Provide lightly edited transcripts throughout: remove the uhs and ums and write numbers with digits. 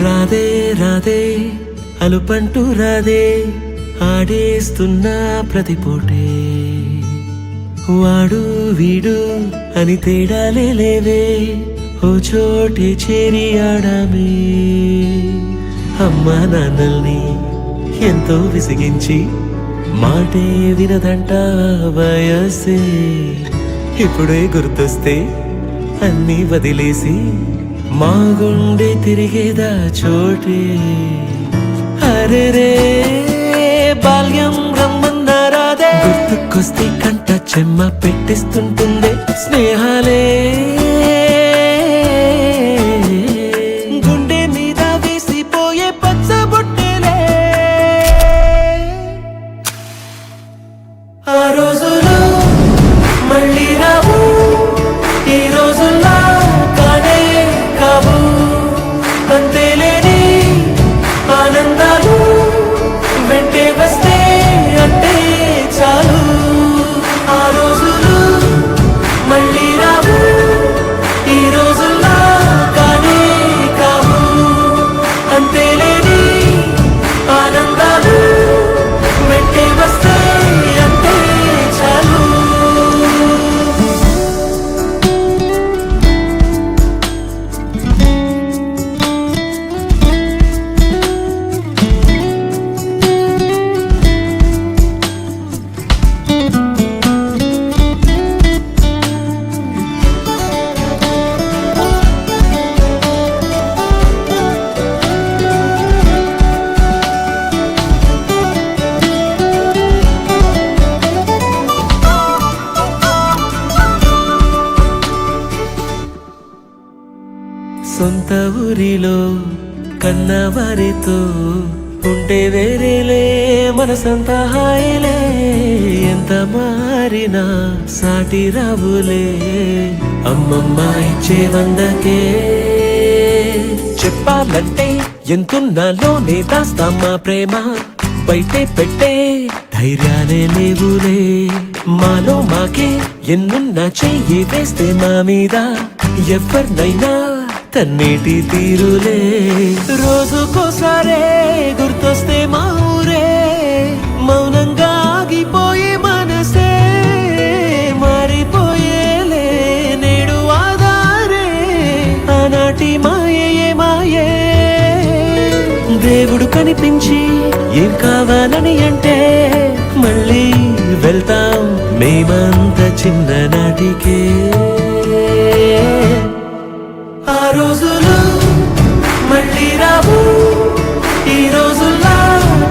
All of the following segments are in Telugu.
రాదే రాదే అలుపంటూ రాదే ఆడేస్తున్నా ప్రతి పూటే వాడు వీడు అని తేడాలే లేవే ఓ చోటే చేరి ఆడామే అమ్మా నాన్నల్ని ఎంతో విసిగించి మాటే వినదంట వయసే ఇప్పుడే గుర్తొస్తే అన్నీ వదిలేసి మా గుండె తిరిగేదా చోటే అరే రే బాల్యం రమ్మన్నారాదే గుర్తుకొస్తే కంట చెమ్మ పెట్టిస్తుంటుందే స్నేహాలే గుండె మీద వేసిపోయే పచ్చబొట్టెలే ఆ రోజులు మళ్ళీ రావు ఈ రోజుల్లో కానే కావు అంతేలేని ఆనందాలు వెంటే వస్తే అంటే చాలు ఆ రోజులు మళ్ళీ రావు ఈ రోజుల్లో కానే కావు అంతేలేని ఆనందాలు వెంటే వస్తే అంటే చాలు సొంత ఊరిలో కన్నవారితో ఉంటే వేరేలే మనసంతా హాయిలే ఎంత మారినా సాటి రావులే అమ్మమ్మ ఇచ్చే వందకే చెప్పాలంటే ఎంతున్నాలోనే దాస్తామా ప్రేమ బయటే పెట్టే ధైర్యాలే లేవులే మాలో మాకే ఎన్నున్నా చెయ్యి వేస్తే మా మీద ఎవరినైనా తన్నేటి తీరులే రోజుకోసారే గుర్తొస్తే మా ఊరే మౌనంగా ఆగిపోయే మనసే మారిపోయేలే నేడు ఆధారే ఆనాటి మాయే మాయే దేవుడు కనిపించి ఏం కావాలని అంటే మళ్ళీ వెళ్తాం మేమంత చిన్ననాటికే ఆ రోజులు మళ్ళీ రావు ఈ రోజుల్లో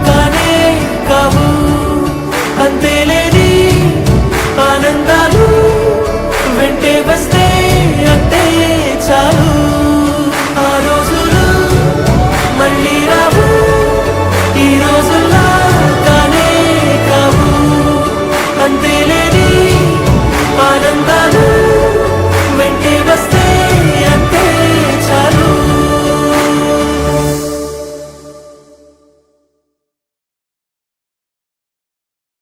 కానే కావు అంతేలేని ఆనందాలు